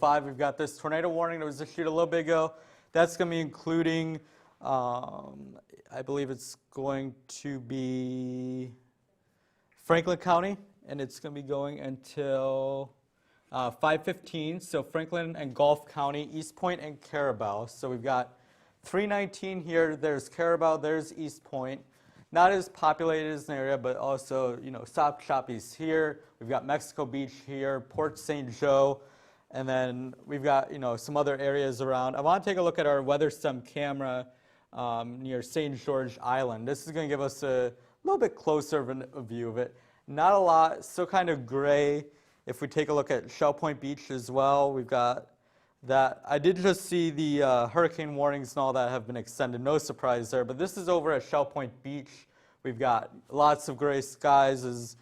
5, we've got this tornado warning that was issued a little bit ago. That's going to be including, I believe it's going to be Franklin County, and it's going to be going until 5:15. So Franklin and Gulf County, East Point and Carabel. So we've got 319 here. There's Carabel. There's East Point. Not as populated as an area, but also, Stop Shoppies here. We've got Mexico Beach here, Port St. Joe, and then we've got, some other areas around. I want to take a look at our WeatherStem camera near St. George Island. This is going to give us a little bit closer of a view of it. Not a lot, still kind of gray. If we take a look at Shell Point Beach as well, we've got that. I did just see the hurricane warnings and all that have been extended. No surprise there. But this is over at Shell Point Beach. We've got lots of gray skies as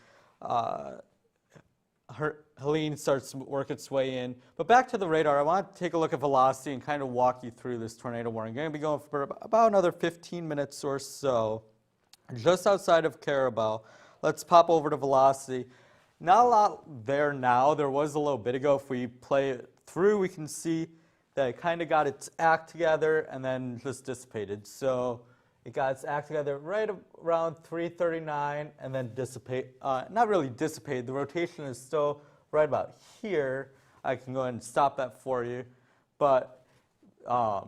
Helene starts to work its way in. But back to the radar, I want to take a look at velocity and kind of walk you through this tornado warning. I'm going to be going for about another 15 minutes or so. Just outside of Carabel. Let's pop over to velocity. Not a lot there now. There was a little bit ago. If we play it through, we can see that it kind of got its act together and then just dissipated. So it got its act together right around 3:39 and then not really dissipate. The rotation is still right about here. I can go ahead and stop that for you. But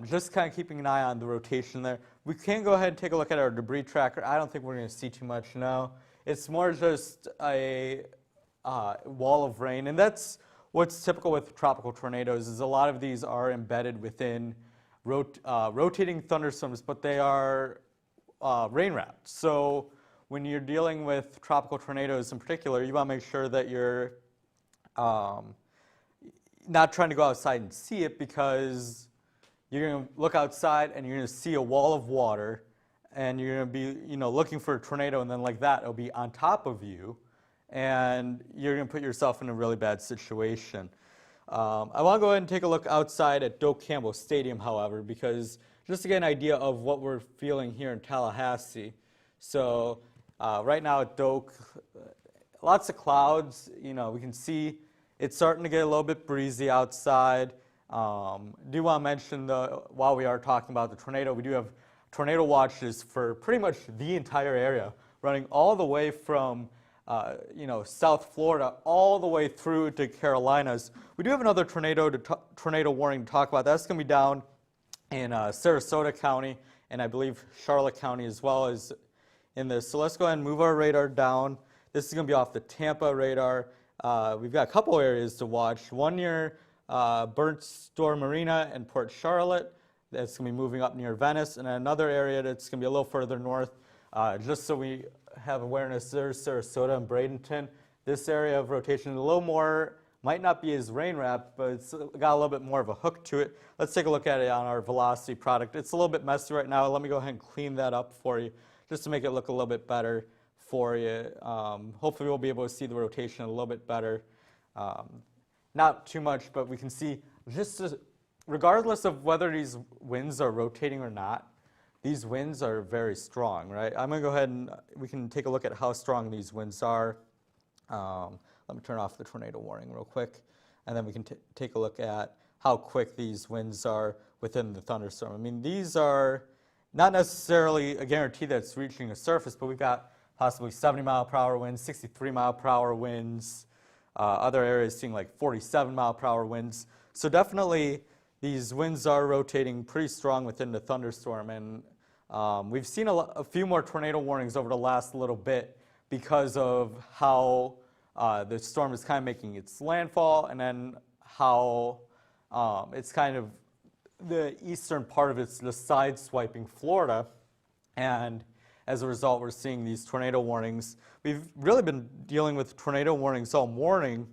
just kind of keeping an eye on the rotation there. We can go ahead and take a look at our debris tracker. I don't think we're going to see too much now. It's more just a wall of rain, and that's what's typical with tropical tornadoes. Is a lot of these are embedded within rotating thunderstorms, but they are rain wrapped. So when you're dealing with tropical tornadoes in particular, you want to make sure that you're not trying to go outside and see it, because you're going to look outside and you're going to see a wall of water, and you're going to be looking for a tornado, and then like that it'll be on top of you, and you're going to put yourself in a really bad situation. I want to go ahead and take a look outside at Doak Campbell Stadium, however, because just to get an idea of what we're feeling here in Tallahassee. So right now at Doak, lots of clouds. We can see it's starting to get a little bit breezy outside. Do want to mention, while we are talking about the tornado, we do have tornado watches for pretty much the entire area, running all the way from South Florida all the way through to Carolinas. We do have another tornado warning to talk about. That's going to be down in Sarasota County, and I believe Charlotte County as well as in this. So let's go ahead and move our radar down. This is going to be off the Tampa radar. We've got a couple areas to watch. One near Burnt Store Marina and Port Charlotte. That's going to be moving up near Venice, and another area that's going to be a little further north. Just so we have awareness, there's Sarasota and Bradenton. This area of rotation is a little more, might not be as rain wrapped, but it's got a little bit more of a hook to it. Let's take a look at it on our velocity product. It's a little bit messy right now. Let me go ahead and clean that up for you, just to make it look a little bit better for you. Hopefully we'll be able to see the rotation a little bit better. Not too much, but we can see regardless of whether these winds are rotating or not, these winds are very strong, right? I'm going to go ahead and we can take a look at how strong these winds are. Let me turn off the tornado warning real quick, and then we can take a look at how quick these winds are within the thunderstorm. I mean, these are not necessarily a guarantee that it's reaching a surface, but we've got possibly 70-mile-per-hour winds, 63-mile-per-hour winds, other areas seeing like 47-mile-per-hour winds. So definitely these winds are rotating pretty strong within the thunderstorm, and we've seen a few more tornado warnings over the last little bit because of how the storm is kind of making its landfall, and then how it's kind of the eastern part of it's just side-swiping Florida, and as a result we're seeing these tornado warnings. We've really been dealing with tornado warnings all morning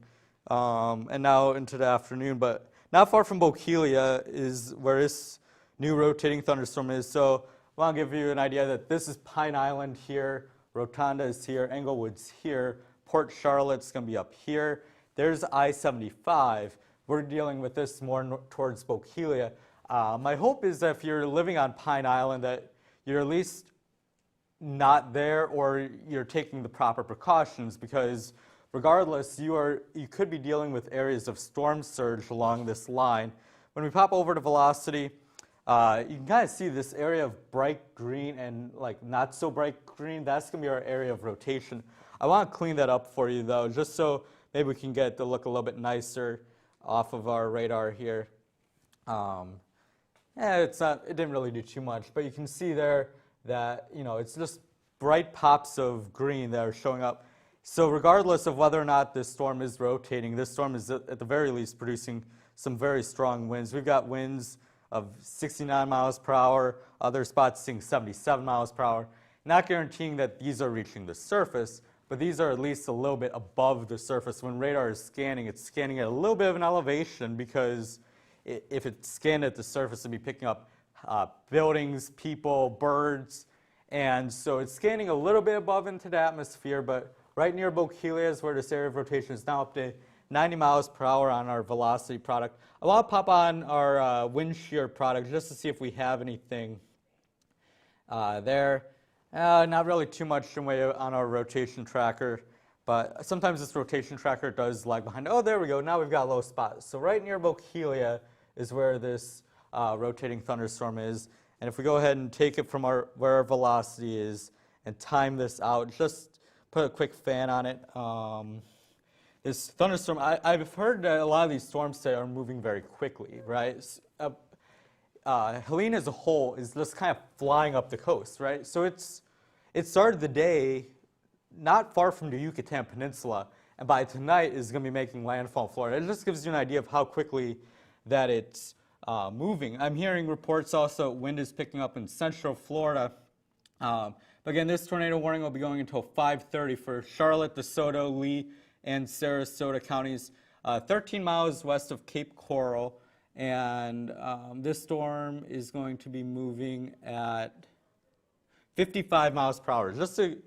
and now into the afternoon, but not far from Bokeelia is where this new rotating thunderstorm is. So I want to give you an idea that this is Pine Island here, Rotonda is here, Englewood's here, Port Charlotte's going to be up here. There's I-75. We're dealing with this more towards Bokeelia. My hope is that if you're living on Pine Island that you're at least not there, or you're taking the proper precautions, because regardless, you could be dealing with areas of storm surge along this line. When we pop over to velocity, you can kind of see this area of bright green and like not so bright green. That's going to be our area of rotation. I want to clean that up for you though, just so maybe we can get it to look a little bit nicer off of our radar here. It didn't really do too much, but you can see there that, it's just bright pops of green that are showing up. So regardless of whether or not this storm is rotating, this storm is at the very least producing some very strong winds. We've got winds of 69 miles per hour, other spots seeing 77 miles per hour. Not guaranteeing that these are reaching the surface, but these are at least a little bit above the surface. When radar is scanning, it's scanning at a little bit of an elevation because if it's scanned at the surface, it'd be picking up buildings, people, birds, and so it's scanning a little bit above into the atmosphere, but right near Bokeelia is where this area of rotation is now up to 90 miles per hour on our velocity product. I want to pop on our wind shear product just to see if we have anything there. Not really too much in way on our rotation tracker, but sometimes this rotation tracker does lag behind. Oh, there we go. Now we've got a low spot. So right near Bokeelia is where this rotating thunderstorm is. And if we go ahead and take it from where our velocity is and time this out, just put a quick fan on it. This thunderstorm, I've heard that a lot of these storms today are moving very quickly, right? Helene as a whole is just kind of flying up the coast, right? So it started the day not far from the Yucatan Peninsula, and by tonight is going to be making landfall in Florida. It just gives you an idea of how quickly that it's moving. I'm hearing reports also wind is picking up in central Florida. But again, this tornado warning will be going until 5:30 for Charlotte, DeSoto, Lee, and Sarasota counties, 13 miles west of Cape Coral. And this storm is going to be moving at 55 miles per hour. Just to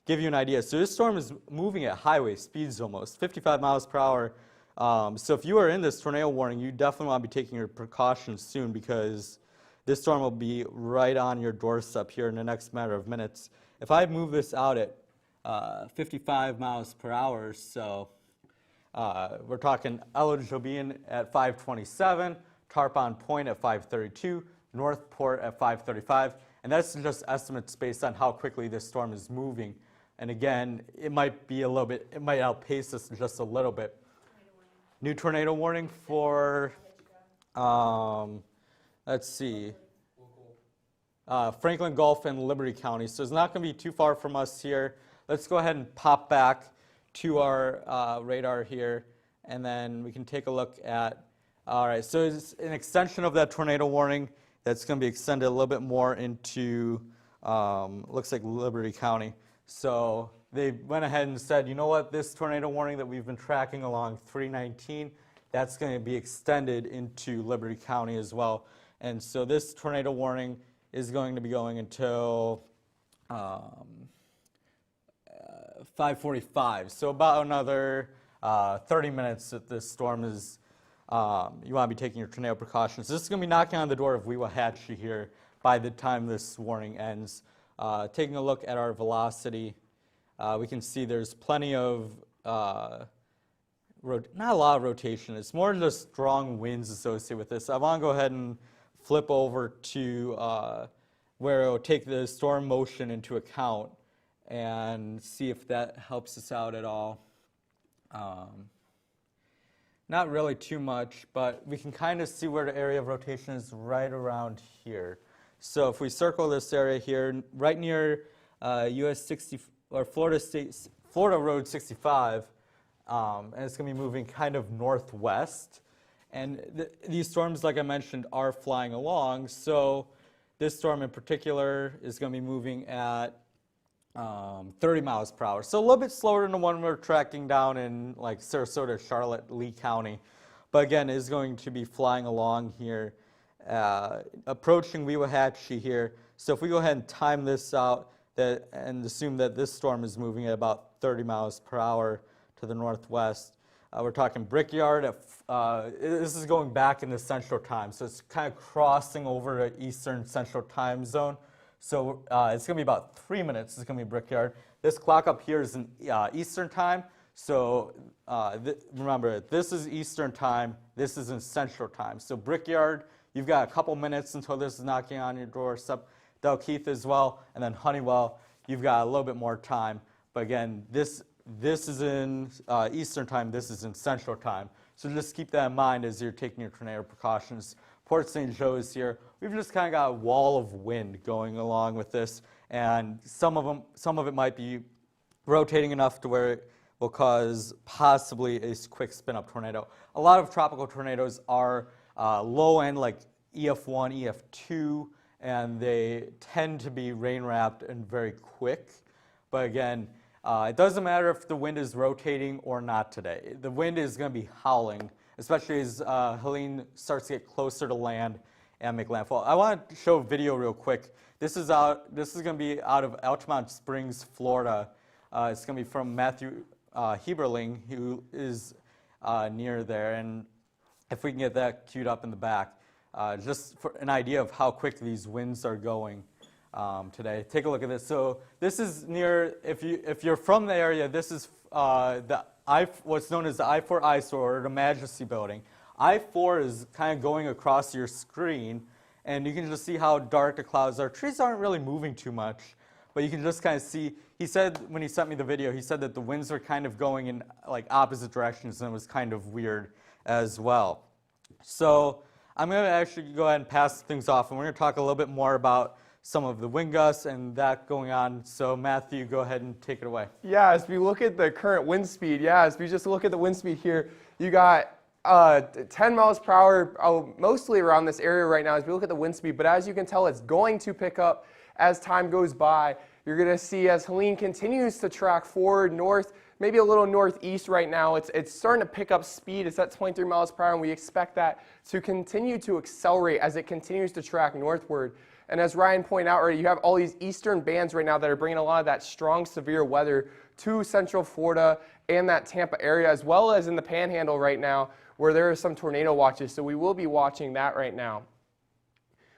give you an idea, so this storm is moving at highway speeds almost, 55 miles per hour. So if you are in this tornado warning, you definitely want to be taking your precautions soon because this storm will be right on your doorstep here in the next matter of minutes. If I move this out at 55 miles per hour, so we're talking Eligible at 5:27, Tarpon Point at 5:32, Northport at 5:35, and that's just estimates based on how quickly this storm is moving. And again, it might be a little bit, it might outpace us just a little bit. New tornado warning for, let's see, Franklin Gulf and Liberty County. So it's not going to be too far from us here. Let's go ahead and pop back to our radar here, and then we can take a look at, all right, so it's an extension of that tornado warning that's going to be extended a little bit more into, looks like Liberty County. So they went ahead and said, you know what, this tornado warning that we've been tracking along 319, that's going to be extended into Liberty County as well. And so this tornado warning is going to be going until 5:45. So about another 30 minutes that this storm is, you want to be taking your tornado precautions. This is going to be knocking on the door of Weewahatchee here by the time this warning ends. Taking a look at our velocity, we can see there's plenty of, not a lot of rotation. It's more just strong winds associated with this. I want to go ahead and flip over to where it will take the storm motion into account and see if that helps us out at all. Not really too much, but we can kind of see where the area of rotation is right around here. So if we circle this area here, right near US 60 or Florida Road 65, and it's going to be moving kind of northwest. And these storms, like I mentioned, are flying along. So this storm in particular is going to be moving at 30 miles per hour. So a little bit slower than the one we're tracking down in like Sarasota, Charlotte, Lee County. But again, is going to be flying along here, approaching Weewahatchee here. So if we go ahead and time this out and assume that this storm is moving at about 30 miles per hour to the northwest, we're talking Brickyard. This is going back into Central Time, so it's kind of crossing over to Eastern Central Time Zone. So it's going to be about 3 minutes. It's going to be Brickyard. This clock up here is in Eastern Time, So remember, this is Eastern time, this is in Central time. So Brickyard, you've got a couple minutes until this is knocking on your door. Dalkeith as well, and then Honeywell, you've got a little bit more time. But again, this is in Eastern time, this is in Central time. So just keep that in mind as you're taking your tornado precautions. Port St. Joe is here. We've just kind of got a wall of wind going along with this, and some of it might be rotating enough to where it will cause possibly a quick spin-up tornado. A lot of tropical tornadoes are low end, like EF1, EF2, and they tend to be rain-wrapped and very quick. But again, it doesn't matter if the wind is rotating or not today. The wind is going to be howling, especially as Helene starts to get closer to land and make landfall. I want to show a video real quick. This is going to be out of Altamont Springs, Florida. It's going to be from Matthew Heberling, who is near there. And if we can get that queued up in the back, just for an idea of how quick these winds are going today. Take a look at this. So this is near, if you're from the area, this is what's known as the I-4 eyesore, or the Majesty Building. I-4 is kind of going across your screen, and you can just see how dark the clouds are. Trees aren't really moving too much, but you can just kind of see. He said, when he sent me the video, he said that the winds were kind of going in like opposite directions, and it was kind of weird as well. So I'm going to actually go ahead and pass things off, and we're going to talk a little bit more about some of the wind gusts and that going on. So Matthew, go ahead and take it away. Yeah, as we look at the current wind speed, as we just look at the wind speed here, you got 10 miles per hour mostly around this area right now as we look at the wind speed, but as you can tell, it's going to pick up as time goes by. You're going to see as Helene continues to track forward north, maybe a little northeast right now, it's starting to pick up speed. It's at 23 miles per hour, and we expect that to continue to accelerate as it continues to track northward. And as Ryan pointed out already, you have all these eastern bands right now that are bringing a lot of that strong, severe weather to Central Florida and that Tampa area, as well as in the Panhandle right now, where there are some tornado watches. So we will be watching that right now.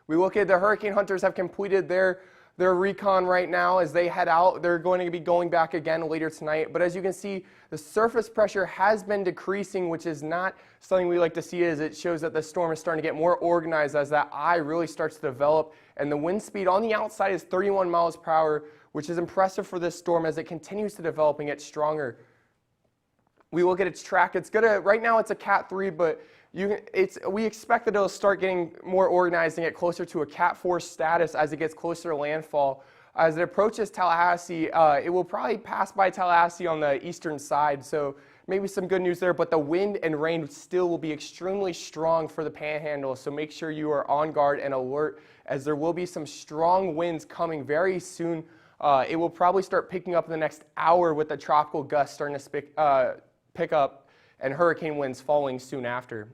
We look at the hurricane hunters have completed their recon right now as they head out. They're going to be going back again later tonight. But as you can see, the surface pressure has been decreasing, which is not something we like to see, as it shows that the storm is starting to get more organized as that eye really starts to develop. And the wind speed on the outside is 31 miles per hour, which is impressive for this storm as it continues to develop and get stronger. We look at its track. Right now it's a Cat 3, but we expect that it'll start getting more organized and get closer to a Cat 4 status as it gets closer to landfall. As it approaches Tallahassee, it will probably pass by Tallahassee on the eastern side, so maybe some good news there, but the wind and rain still will be extremely strong for the Panhandle, so make sure you are on guard and alert as there will be some strong winds coming very soon. It will probably start picking up in the next hour with the tropical gusts starting to pick up and hurricane winds following soon after.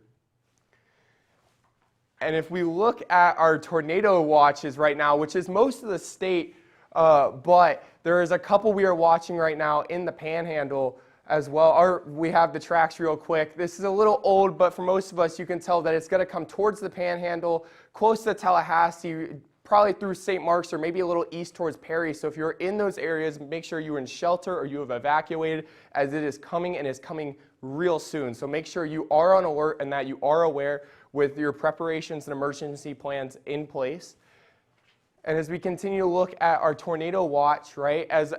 And if we look at our tornado watches right now, which is most of the state, but there is a couple we are watching right now in the Panhandle as well. We have the tracks real quick. This is a little old, but for most of us, you can tell that it's going to come towards the Panhandle, close to Tallahassee, probably through St. Mark's or maybe a little east towards Perry. So if you're in those areas, make sure you're in shelter or you have evacuated, as it is coming and is coming real soon. So make sure you are on alert and that you are aware with your preparations and emergency plans in place. And as we continue to look at our tornado watch, right, as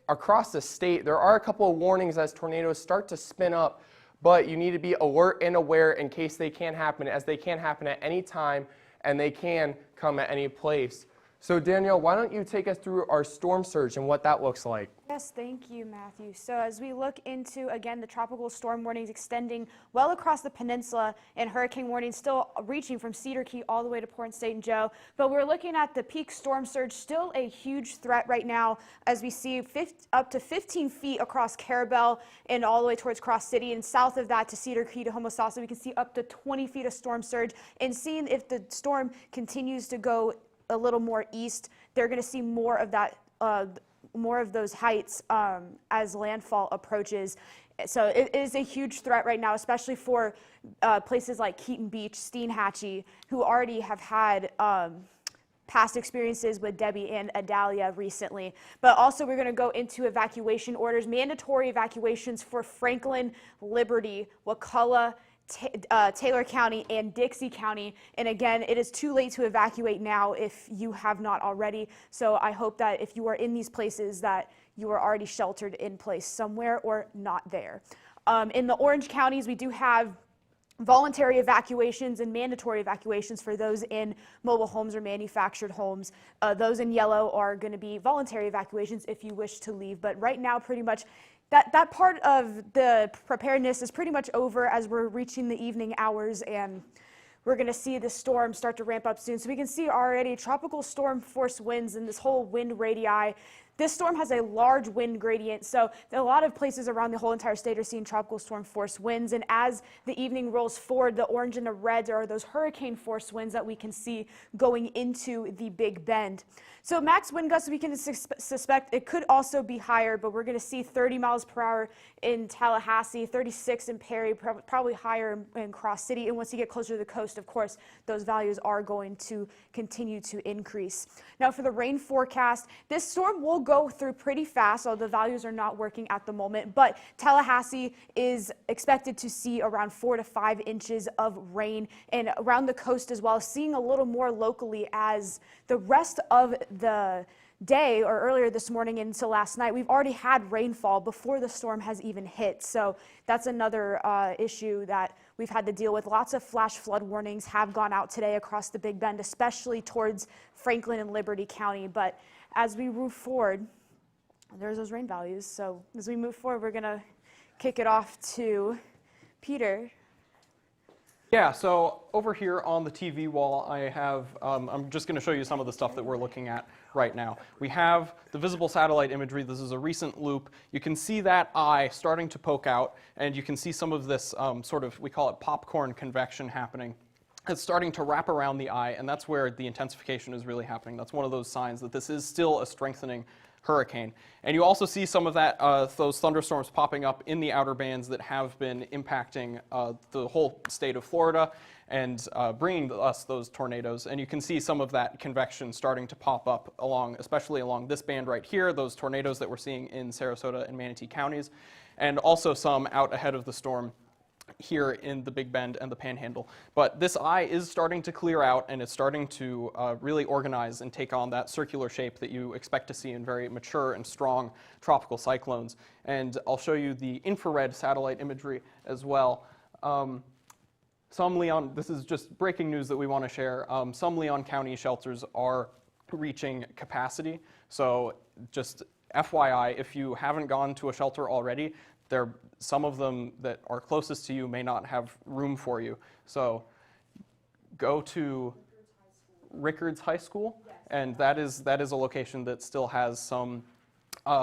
across the state, there are a couple of warnings as tornadoes start to spin up, but you need to be alert and aware in case they can happen, as they can happen at any time and they can come at any place. So Danielle, why don't you take us through our storm surge and what that looks like? Yes, thank you, Matthew. So as we look into, again, the tropical storm warnings extending well across the peninsula and hurricane warnings still reaching from Cedar Key all the way to Port St. Joe. But we're looking at the peak storm surge, still a huge threat right now as we see up to 15 feet across Carabel and all the way towards Cross City, and south of that to Cedar Key to Homosassa. We can see up to 20 feet of storm surge, and seeing if the storm continues to go a little more east, they're going to see more of that, more of those heights as landfall approaches. So it is a huge threat right now, especially for places like Keaton Beach, Steinhatchee, who already have had past experiences with Debbie and Adalia recently. But also we're going to go into evacuation orders, mandatory evacuations for Franklin, Liberty, Wakulla, Taylor County, and Dixie County. And again, it is too late to evacuate now if you have not already. So I hope that if you are in these places that you are already sheltered in place somewhere or not there. In the orange counties, we do have voluntary evacuations and mandatory evacuations for those in mobile homes or manufactured homes. Those in yellow are going to be voluntary evacuations if you wish to leave. But right now, pretty much, that part of the preparedness is pretty much over as we're reaching the evening hours, and we're going to see the storm start to ramp up soon. So we can see already tropical storm force winds and this whole wind radii. This storm has a large wind gradient, so a lot of places around the whole entire state are seeing tropical storm force winds. And as the evening rolls forward, the orange and the reds are those hurricane force winds that we can see going into the Big Bend. So max wind gusts, we can suspect it could also be higher, but we're going to see 30 miles per hour in Tallahassee, 36 in Perry, probably higher in Cross City. And once you get closer to the coast, of course, those values are going to continue to increase. Now for the rain forecast, this storm will go through pretty fast, although the values are not working at the moment. But Tallahassee is expected to see around 4 to 5 inches of rain, and around the coast as well, seeing a little more locally as the rest of the day or earlier this morning into last night, we've already had rainfall before the storm has even hit. So that's another issue that we've had to deal with. Lots of flash flood warnings have gone out today across the Big Bend, especially towards Franklin and Liberty County. But as we move forward, there's those rain values. So as we move forward, we're going to kick it off to Peter. Yeah, so over here on the TV wall, I have, I'm just going to show you some of the stuff that we're looking at right now. We have the visible satellite imagery. This is a recent loop. You can see that eye starting to poke out, and you can see some of this sort of, we call it popcorn convection happening. It's starting to wrap around the eye, and that's where the intensification is really happening. That's one of those signs that this is still a strengthening hurricane. And you also see some of that, those thunderstorms popping up in the outer bands that have been impacting the whole state of Florida and bringing us those tornadoes. And you can see some of that convection starting to pop up along, especially along this band right here, those tornadoes that we're seeing in Sarasota and Manatee counties, and also some out ahead of the storm here in the Big Bend and the Panhandle. But this eye is starting to clear out, and it's starting to really organize and take on that circular shape that you expect to see in very mature and strong tropical cyclones. And I'll show you the infrared satellite imagery as well. This is just breaking news that we want to share. Some Leon County shelters are reaching capacity. So just FYI, if you haven't gone to a shelter already, some of them that are closest to you may not have room for you. So go to Rickards High School, and that is a location that still has some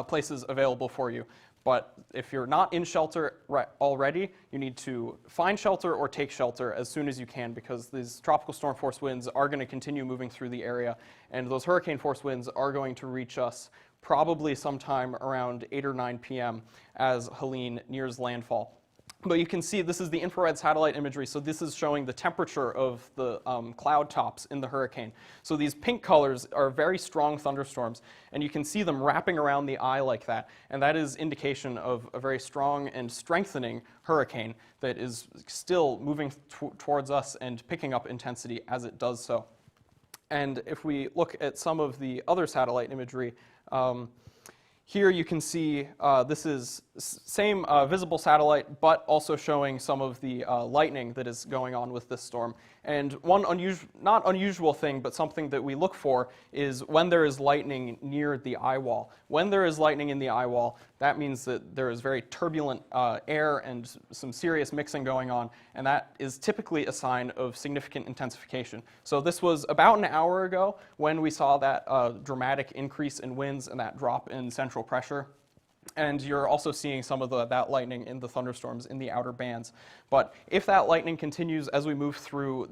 places available for you. But if you're not in shelter already, you need to find shelter or take shelter as soon as you can, because these tropical storm force winds are going to continue moving through the area, and those hurricane force winds are going to reach us probably sometime around 8 or 9 p.m. as Helene nears landfall. But you can see this is the infrared satellite imagery, so this is showing the temperature of the cloud tops in the hurricane. So these pink colors are very strong thunderstorms, and you can see them wrapping around the eye like that, and that is indication of a very strong and strengthening hurricane that is still moving towards us and picking up intensity as it does so. And if we look at some of the other satellite imagery, here you can see this is same visible satellite, but also showing some of the lightning that is going on with this storm. And one not unusual thing, but something that we look for is when there is lightning near the eye wall. When there is lightning in the eye wall, that means that there is very turbulent air and some serious mixing going on, and that is typically a sign of significant intensification. So this was about an hour ago when we saw that dramatic increase in winds and that drop in central pressure. And you're also seeing some of that lightning in the thunderstorms in the outer bands. But if that lightning continues as we move through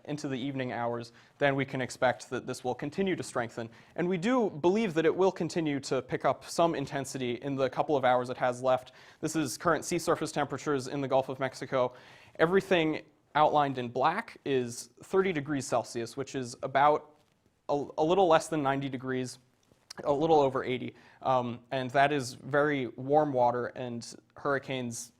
into the evening hours, then we can expect that this will continue to strengthen. And we do believe that it will continue to pick up some intensity in the couple of hours it has left. This is current sea surface temperatures in the Gulf of Mexico. Everything outlined in black is 30 degrees Celsius, which is about a little less than 90 degrees, a little over 80. And that is very warm water, and hurricanes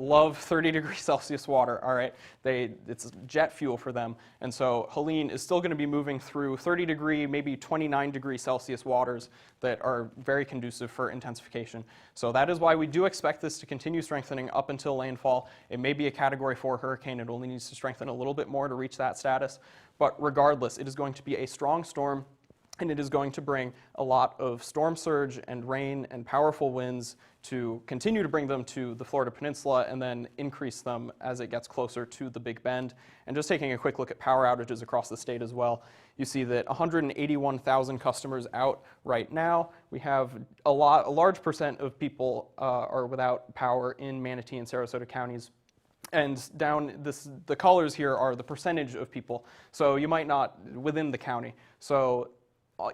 love 30 degrees Celsius water, all right? It's jet fuel for them. And so Helene is still going to be moving through 30 degree, maybe 29 degree Celsius waters that are very conducive for intensification. So that is why we do expect this to continue strengthening up until landfall. It may be a Category 4 hurricane. It only needs to strengthen a little bit more to reach that status. But regardless, it is going to be a strong storm, and it is going to bring a lot of storm surge and rain and powerful winds to continue to bring them to the Florida Peninsula and then increase them as it gets closer to the Big Bend. And just taking a quick look at power outages across the state as well, you see that 181,000 customers out right now. We have a large percent of people are without power in Manatee and Sarasota counties. And the colors here are the percentage of people. So you might not within the county. So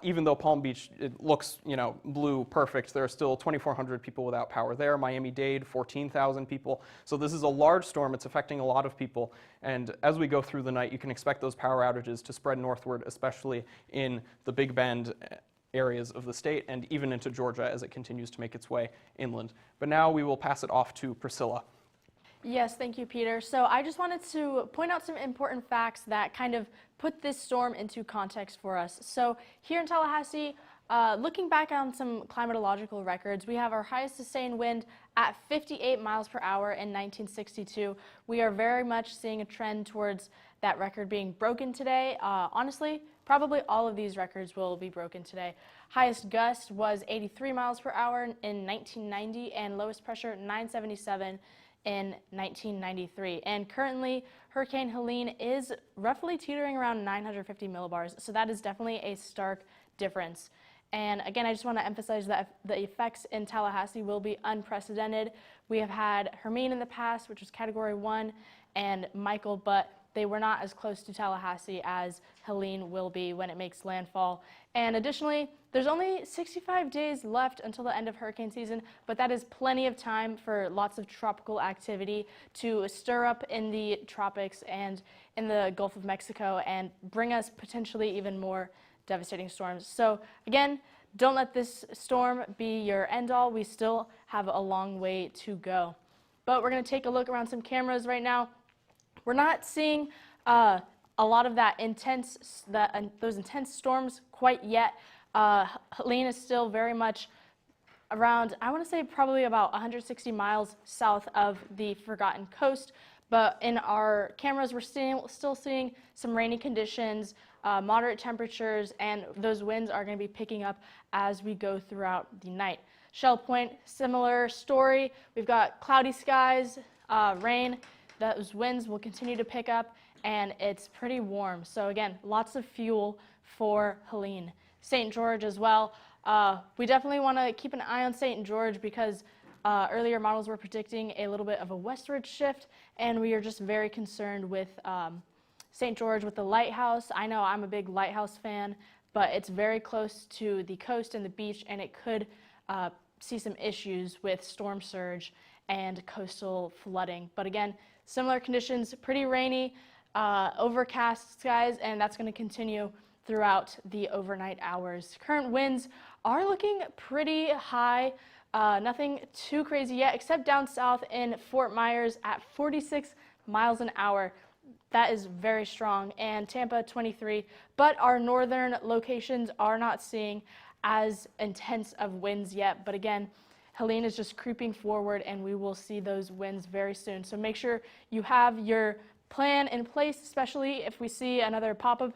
even though Palm Beach, it looks, blue, perfect, there are still 2,400 people without power there. Miami-Dade, 14,000 people. So this is a large storm. It's affecting a lot of people. And as we go through the night, you can expect those power outages to spread northward, especially in the Big Bend areas of the state and even into Georgia as it continues to make its way inland. But now we will pass it off to Priscilla. Yes, thank you, Peter. So I just wanted to point out some important facts that kind of put this storm into context for us. So here in Tallahassee, looking back on some climatological records, we have our highest sustained wind at 58 miles per hour in 1962. We are very much seeing a trend towards that record being broken today. Honestly, probably all of these records will be broken today. Highest gust was 83 miles per hour in 1990 and lowest pressure 977 in 1993. And currently, Hurricane Helene is roughly teetering around 950 millibars. So that is definitely a stark difference. And again, I just want to emphasize that the effects in Tallahassee will be unprecedented. We have had Hermine in the past, which was Category 1, and Michael, but they were not as close to Tallahassee as Helene will be when it makes landfall. And additionally, there's only 65 days left until the end of hurricane season, but that is plenty of time for lots of tropical activity to stir up in the tropics and in the Gulf of Mexico and bring us potentially even more devastating storms. So again, don't let this storm be your end all. We still have a long way to go. But we're going to take a look around some cameras right now. We're not seeing a lot of those intense storms quite yet. Helene is still very much around, I want to say probably about 160 miles south of the Forgotten Coast. But in our cameras, we're still seeing some rainy conditions, moderate temperatures, and those winds are going to be picking up as we go throughout the night. Shell Point, similar story. We've got cloudy skies, rain. Those winds will continue to pick up, and it's pretty warm. So again, lots of fuel for Helene. St. George as well. We definitely want to keep an eye on St. George because earlier models were predicting a little bit of a westward shift, and we are just very concerned with St. George with the lighthouse. I know I'm a big lighthouse fan, but it's very close to the coast and the beach, and it could see some issues with storm surge and coastal flooding. But again, similar conditions, pretty rainy, overcast skies, and that's going to continue throughout the overnight hours. Current winds are looking pretty high, nothing too crazy yet, except down south in Fort Myers at 46 miles an hour. That is very strong, and Tampa 23, but our northern locations are not seeing as intense of winds yet. But again, Helene is just creeping forward, and we will see those winds very soon. So make sure you have your plan in place, especially if we see another pop-up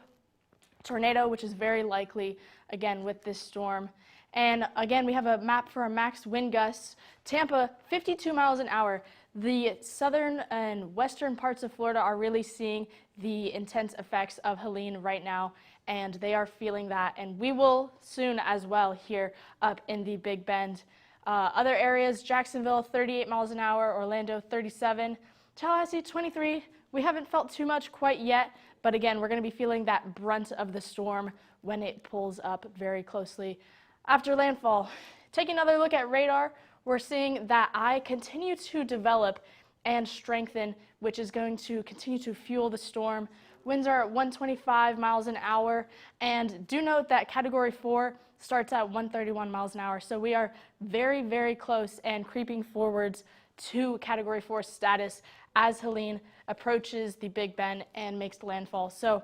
tornado, which is very likely, again, with this storm. And again, we have a map for our max wind gusts. Tampa, 52 miles an hour. The southern and western parts of Florida are really seeing the intense effects of Helene right now, and they are feeling that. And we will soon as well here up in the Big Bend. Other areas, Jacksonville, 38 miles an hour, Orlando, 37, Tallahassee, 23. We haven't felt too much quite yet, but again, we're going to be feeling that brunt of the storm when it pulls up very closely after landfall. Taking another look at radar, we're seeing that eye continue to develop and strengthen, which is going to continue to fuel the storm. Winds are at 125 miles an hour, and do note that Category 4 starts at 131 miles an hour. So we are very, very close and creeping forwards to Category 4 status as Helene approaches the Big Bend and makes landfall. So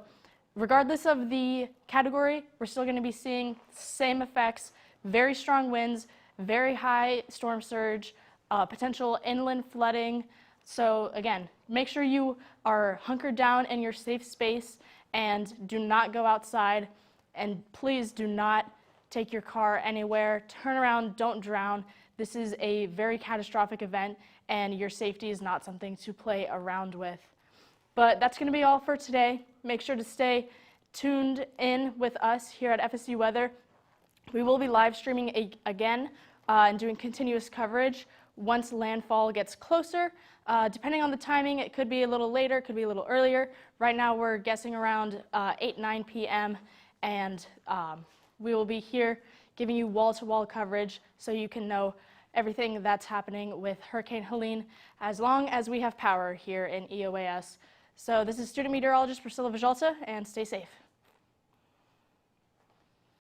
regardless of the category, we're still going to be seeing same effects, very strong winds, very high storm surge, potential inland flooding. So again, make sure you are hunkered down in your safe space and do not go outside. And please do not take your car anywhere. Turn around, don't drown. This is a very catastrophic event, and your safety is not something to play around with. But that's going to be all for today. Make sure to stay tuned in with us here at FSU Weather. We will be live streaming again and doing continuous coverage once landfall gets closer. Depending on the timing, it could be a little later, it could be a little earlier. Right now we're guessing around 8, 9 p.m. and we will be here giving you wall-to-wall coverage so you can know everything that's happening with Hurricane Helene as long as we have power here in EOAS. So this is student meteorologist Priscilla Vijalta, and stay safe.